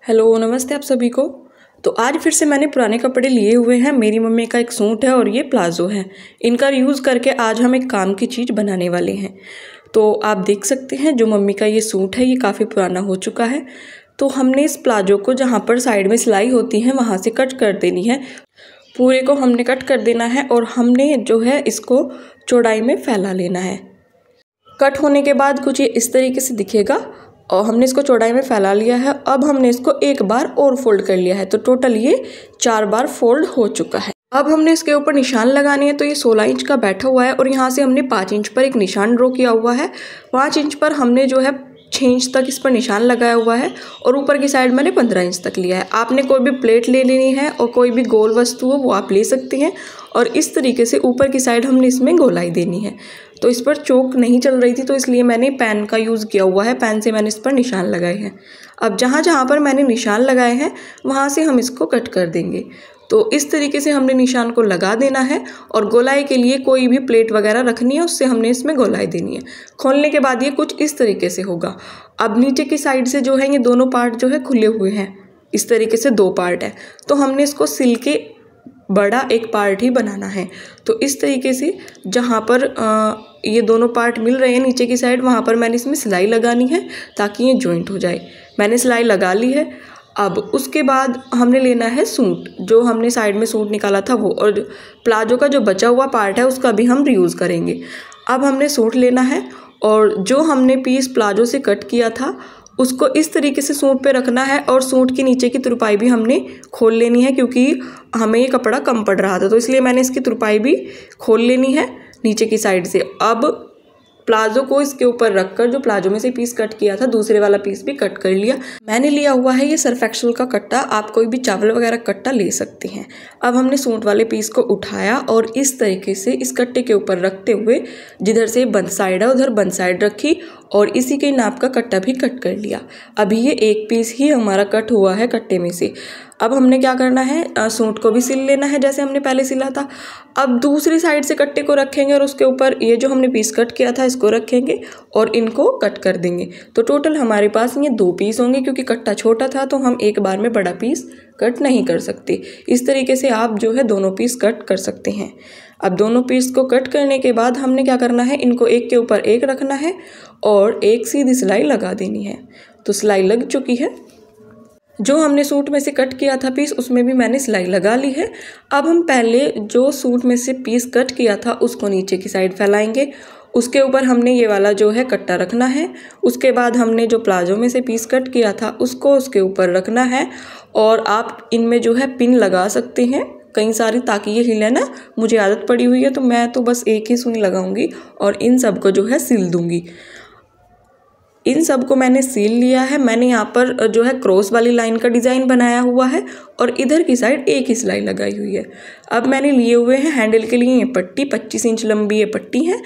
Hello नमस्ते आप सभी को। तो आज फिर से मैंने पुराने कपड़े लिए हुए हैं। मेरी मम्मी का एक सूट है और ये प्लाज़ो है। इनका यूज़ करके आज हम एक काम की चीज़ बनाने वाले हैं। तो आप देख सकते हैं जो मम्मी का ये सूट है ये काफ़ी पुराना हो चुका है। तो हमने इस प्लाज़ो को जहाँ पर साइड में सिलाई होती है वहाँ से कट कर देनी है। पूरे को हमने कट कर देना है और हमने जो है इसको चौड़ाई में फैला लेना है। कट होने के बाद कुछ ये इस तरीके से दिखेगा और हमने इसको चौड़ाई में फैला लिया है। अब हमने इसको एक बार और फोल्ड कर लिया है, तो टोटल ये 4 बार फोल्ड हो चुका है। अब हमने इसके ऊपर निशान लगाने हैं। तो ये 16 इंच का बैठा हुआ है और यहाँ से हमने 5 इंच पर एक निशान ड्रॉ किया हुआ है। 5 इंच पर हमने जो है 6 इंच तक इस पर निशान लगाया हुआ है और ऊपर की साइड मैंने 15 इंच तक लिया है। आपने कोई भी प्लेट ले लेनी है और कोई भी गोल वस्तु हो वो आप ले सकते हैं और इस तरीके से ऊपर की साइड हमने इसमें गोलाई देनी है। तो इस पर चौक नहीं चल रही थी तो इसलिए मैंने पेन का यूज़ किया हुआ है। पेन से मैंने इस पर निशान लगाए हैं। अब जहाँ जहाँ पर मैंने निशान लगाए हैं वहाँ से हम इसको कट कर देंगे। तो इस तरीके से हमने निशान को लगा देना है और गोलाई के लिए कोई भी प्लेट वगैरह रखनी है उससे हमने इसमें गोलाई देनी है। खोलने के बाद ये कुछ इस तरीके से होगा। अब नीचे की साइड से जो है ये दोनों पार्ट जो है खुले हुए हैं। इस तरीके से 2 पार्ट है तो हमने इसको सिल के बड़ा एक पार्ट ही बनाना है। तो इस तरीके से जहाँ पर ये दोनों पार्ट मिल रहे हैं नीचे की साइड वहाँ पर मैंने इसमें सिलाई लगानी है ताकि ये जॉइंट हो जाए। मैंने सिलाई लगा ली है। अब उसके बाद हमने लेना है सूट, जो हमने साइड में सूट निकाला था वो, और प्लाजो का जो बचा हुआ पार्ट है उसका भी हम रीयूज़ करेंगे। अब हमने सूट लेना है और जो हमने पीस प्लाजो से कट किया था उसको इस तरीके से सूट पे रखना है और सूट की नीचे की तुरपाई भी हमने खोल लेनी है क्योंकि हमें ये कपड़ा कम पड़ रहा था तो इसलिए मैंने इसकी तुरपाई भी खोल लेनी है नीचे की साइड से। अब प्लाजो को इसके ऊपर रखकर जो प्लाजो में से पीस कट किया था दूसरे वाला पीस भी कट कर लिया। मैंने लिया हुआ है ये सर्फ एक्सेल का कट्टा, आप कोई भी चावल वगैरह कट्टा ले सकते हैं। अब हमने सूट वाले पीस को उठाया और इस तरीके से इस कट्टे के ऊपर रखते हुए जिधर से बंद साइड है उधर बंद साइड रखी और इसी के नाप का कट्टा भी कट कर लिया। अभी ये एक पीस ही हमारा कट हुआ है कट्टे में से। अब हमने क्या करना है, सूट को भी सिल लेना है जैसे हमने पहले सिला था। अब दूसरी साइड से कट्टे को रखेंगे और उसके ऊपर ये जो हमने पीस कट किया था इसको रखेंगे और इनको कट कर देंगे। तो टोटल हमारे पास ये 2 पीस होंगे क्योंकि कट्टा छोटा था तो हम एक बार में बड़ा पीस कट नहीं कर सकते। इस तरीके से आप जो है दोनों पीस कट कर सकते हैं। अब दोनों पीस को कट करने के बाद हमने क्या करना है, इनको एक के ऊपर एक रखना है और एक सीधी सिलाई लगा देनी है। तो सिलाई लग चुकी है। जो हमने सूट में से कट किया था पीस उसमें भी मैंने सिलाई लगा ली है। अब हम पहले जो सूट में से पीस कट किया था उसको नीचे की साइड फैलाएंगे, उसके ऊपर हमने ये वाला जो है कट्टा रखना है। उसके बाद हमने जो प्लाजो में से पीस कट किया था उसको उसके ऊपर रखना है और आप इनमें जो है पिन लगा सकते हैं कई सारी ताकि ये हिले ना। मुझे आदत पड़ी हुई है तो मैं तो बस एक ही सुई लगाऊंगी और इन सब को जो है सिल दूंगी। इन सब को मैंने सील लिया है। मैंने यहाँ पर जो है क्रॉस वाली लाइन का डिज़ाइन बनाया हुआ है और इधर की साइड एक ही सिलाई लगाई हुई है। अब मैंने लिए हुए हैं हैंडल के लिए ये पट्टी, 25 इंच लंबी ये पट्टी है।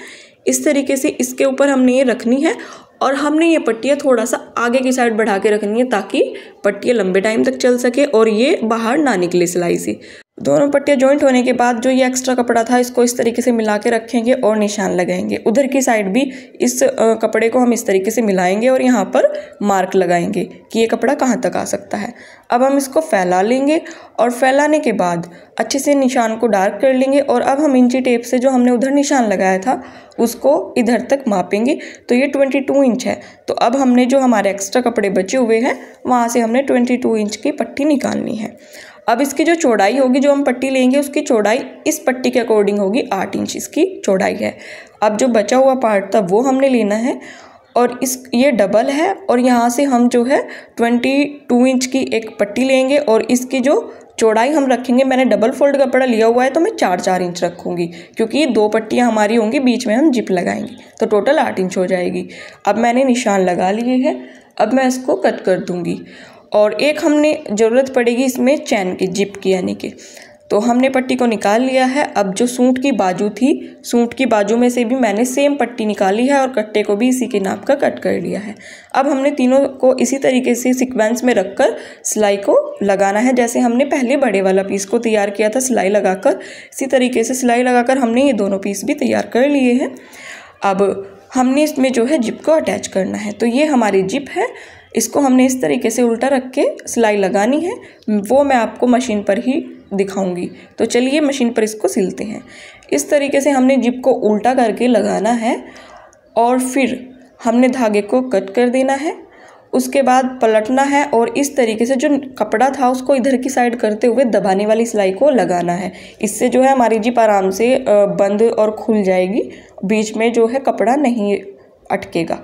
इस तरीके से इसके ऊपर हमने ये रखनी है और हमने ये पट्टियाँ थोड़ा सा आगे की साइड बढ़ा के रखनी है ताकि पट्टियाँ लंबे टाइम तक चल सके और ये बाहर ना निकले सिलाई से। दोनों पट्टियाँ जॉइंट होने के बाद जो ये एक्स्ट्रा कपड़ा था इसको इस तरीके से मिला के रखेंगे और निशान लगाएंगे। उधर की साइड भी इस कपड़े को हम इस तरीके से मिलाएंगे और यहाँ पर मार्क लगाएंगे कि ये कपड़ा कहाँ तक आ सकता है। अब हम इसको फैला लेंगे और फैलाने के बाद अच्छे से निशान को डार्क कर लेंगे और अब हम इंची टेप से जो हमने उधर निशान लगाया था उसको इधर तक मापेंगे। तो ये 22 इंच है। तो अब हमने जो हमारे एक्स्ट्रा कपड़े बचे हुए हैं वहाँ से हमने 22 इंच की पट्टी निकालनी है। अब इसकी जो चौड़ाई होगी, जो हम पट्टी लेंगे उसकी चौड़ाई इस पट्टी के अकॉर्डिंग होगी 8 इंच इसकी चौड़ाई है। अब जो बचा हुआ पार्ट था वो हमने लेना है और ये डबल है और यहाँ से हम जो है 22 इंच की एक पट्टी लेंगे और इसकी जो चौड़ाई हम रखेंगे, मैंने डबल फोल्ड कपड़ा लिया हुआ है तो मैं 4-4 इंच रखूँगी क्योंकि ये 2 पट्टियाँ हमारी होंगी, बीच में हम जिप लगाएंगे तो टोटल 8 इंच हो जाएगी। अब मैंने निशान लगा लिए हैं। अब मैं इसको कट कर दूँगी और एक हमने ज़रूरत पड़ेगी इसमें चैन की, जिप की यानी कि। तो हमने पट्टी को निकाल लिया है। अब जो सूट की बाजू थी, सूट की बाजू में से भी मैंने सेम पट्टी निकाली है और कट्टे को भी इसी के नाप का कट कर लिया है। अब हमने तीनों को इसी तरीके से सीक्वेंस में रखकर सिलाई को लगाना है जैसे हमने पहले बड़े वाला पीस को तैयार किया था सिलाई लगाकर। इसी तरीके से सिलाई लगाकर हमने ये दोनों पीस भी तैयार कर लिए हैं। अब हमने इसमें जो है जिप को अटैच करना है। तो ये हमारी जिप है। इसको हमने इस तरीके से उल्टा रख के सिलाई लगानी है, वो मैं आपको मशीन पर ही दिखाऊंगी। तो चलिए मशीन पर इसको सिलते हैं। इस तरीके से हमने जिप को उल्टा करके लगाना है और फिर हमने धागे को कट कर देना है। उसके बाद पलटना है और इस तरीके से जो कपड़ा था उसको इधर की साइड करते हुए दबाने वाली सिलाई को लगाना है। इससे जो है हमारी जिप आराम से बंद और खुल जाएगी, बीच में जो है कपड़ा नहीं अटकेगा।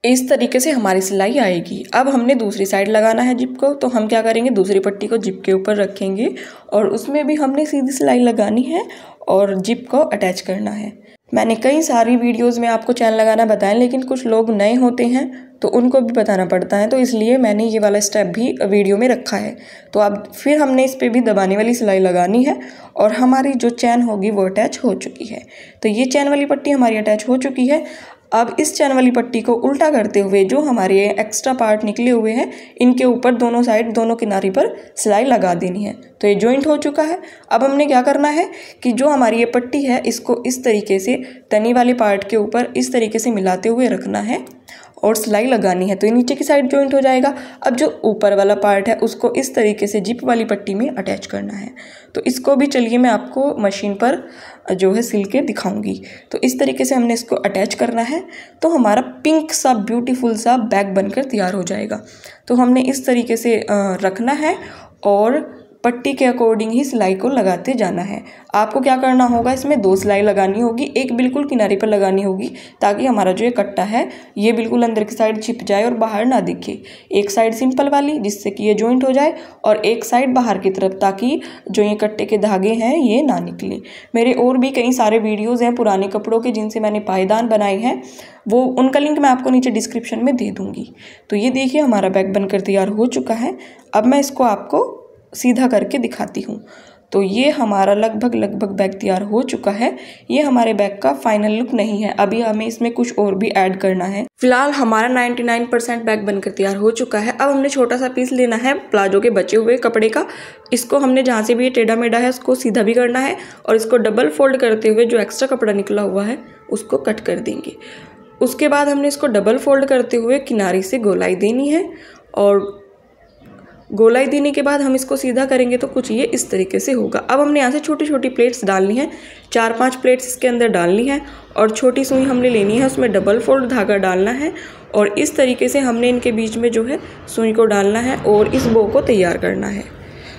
इस तरीके से हमारी सिलाई आएगी। अब हमने दूसरी साइड लगाना है जिप को, तो हम क्या करेंगे, दूसरी पट्टी को जिप के ऊपर रखेंगे और उसमें भी हमने सीधी सिलाई लगानी है और जिप को अटैच करना है। मैंने कई सारी वीडियोस में आपको चैन लगाना बताया, लेकिन कुछ लोग नए होते हैं तो उनको भी बताना पड़ता है, तो इसलिए मैंने ये वाला स्टेप भी वीडियो में रखा है। तो अब फिर हमने इस पर भी दबाने वाली सिलाई लगानी है और हमारी जो चैन होगी वो अटैच हो चुकी है। तो ये चैन वाली पट्टी हमारी अटैच हो चुकी है। अब इस चैन वाली पट्टी को उल्टा करते हुए जो हमारे एक्स्ट्रा पार्ट निकले हुए हैं इनके ऊपर दोनों साइड दोनों किनारे पर सिलाई लगा देनी है। तो ये जॉइंट हो चुका है। अब हमने क्या करना है कि जो हमारी ये पट्टी है इसको इस तरीके से तनी वाले पार्ट के ऊपर इस तरीके से मिलाते हुए रखना है और सिलाई लगानी है, तो ये नीचे की साइड जॉइंट हो जाएगा। अब जो ऊपर वाला पार्ट है उसको इस तरीके से जिप वाली पट्टी में अटैच करना है। तो इसको भी चलिए मैं आपको मशीन पर जो है सिल के दिखाऊंगी। तो इस तरीके से हमने इसको अटैच करना है, तो हमारा पिंक सा ब्यूटीफुल सा बैग बनकर तैयार हो जाएगा। तो हमने इस तरीके से रखना है और पट्टी के अकॉर्डिंग ही सिलाई को लगाते जाना है। आपको क्या करना होगा, इसमें 2 सिलाई लगानी होगी, एक बिल्कुल किनारे पर लगानी होगी ताकि हमारा जो ये कट्टा है ये बिल्कुल अंदर की साइड छिप जाए और बाहर ना दिखे। एक साइड सिंपल वाली जिससे कि ये जॉइंट हो जाए और एक साइड बाहर की तरफ, ताकि जो ये कट्टे के धागे हैं ये ना निकले। मेरे और भी कई सारे वीडियोज़ हैं पुराने कपड़ों के जिनसे मैंने पायदान बनाए हैं, वो उनका लिंक मैं आपको नीचे डिस्क्रिप्शन में दे दूँगी। तो ये देखिए हमारा बैग बनकर तैयार हो चुका है। अब मैं इसको आपको सीधा करके दिखाती हूँ। तो ये हमारा लगभग बैग तैयार हो चुका है। ये हमारे बैग का फाइनल लुक नहीं है, अभी हमें इसमें कुछ और भी ऐड करना है। फिलहाल हमारा 99% बैग बनकर तैयार हो चुका है। अब हमने छोटा सा पीस लेना है प्लाजो के बचे हुए कपड़े का। इसको हमने जहाँ से भी ये टेढ़ा मेढ़ा है उसको सीधा भी करना है और इसको डबल फोल्ड करते हुए जो एक्स्ट्रा कपड़ा निकला हुआ है उसको कट कर देंगे। उसके बाद हमने इसको डबल फोल्ड करते हुए किनारे से गोलाई देनी है और गोलाई देने के बाद हम इसको सीधा करेंगे तो कुछ ये इस तरीके से होगा। अब हमने यहाँ से छोटी छोटी प्लेट्स डालनी है, 4-5 प्लेट्स इसके अंदर डालनी है और छोटी सुई हमने लेनी है, उसमें डबल फोल्ड धागा डालना है और इस तरीके से हमने इनके बीच में जो है सुई को डालना है और इस बो को तैयार करना है।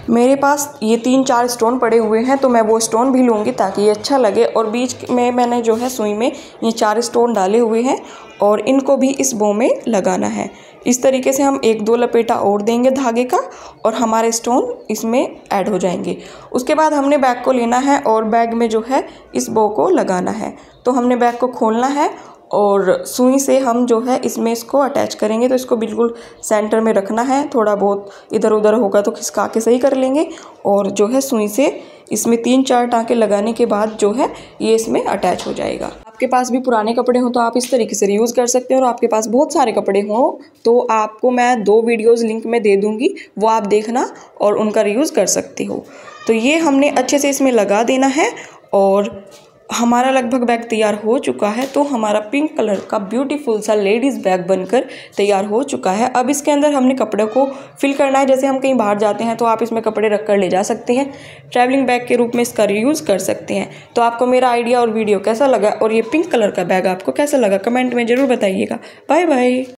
मेरे पास ये 3-4 स्टोन पड़े हुए हैं तो मैं वो स्टोन भी लूँगी ताकि ये अच्छा लगे, और बीच में मैंने जो है सुई में ये 4 स्टोन डाले हुए हैं और इनको भी इस बो में लगाना है। इस तरीके से हम 1-2 लपेटा और देंगे धागे का और हमारे स्टोन इसमें ऐड हो जाएंगे। उसके बाद हमने बैग को लेना है और बैग में जो है इस बो को लगाना है। तो हमने बैग को खोलना है और सुई से हम जो है इसमें इसको अटैच करेंगे। तो इसको बिल्कुल सेंटर में रखना है, थोड़ा बहुत इधर उधर होगा तो खिसका के सही कर लेंगे और जो है सुई से इसमें 3-4 टाँके लगाने के बाद जो है ये इसमें अटैच हो जाएगा। आपके पास भी पुराने कपड़े हों तो आप इस तरीके से रीयूज़ कर सकते हैं और आपके पास बहुत सारे कपड़े हों तो आपको मैं 2 वीडियोज़ लिंक में दे दूँगी, वो आप देखना और उनका रीयूज़ कर सकते हो। तो ये हमने अच्छे से इसमें लगा देना है और हमारा लगभग बैग तैयार हो चुका है। तो हमारा पिंक कलर का ब्यूटीफुल सा लेडीज़ बैग बनकर तैयार हो चुका है। अब इसके अंदर हमने कपड़े को फिल करना है। जैसे हम कहीं बाहर जाते हैं तो आप इसमें कपड़े रख कर ले जा सकते हैं, ट्रैवलिंग बैग के रूप में इसका यूज़ कर सकते हैं। तो आपको मेरा आइडिया और वीडियो कैसा लगा और ये पिंक कलर का बैग आपको कैसा लगा कमेंट में ज़रूर बताइएगा। Bye bye.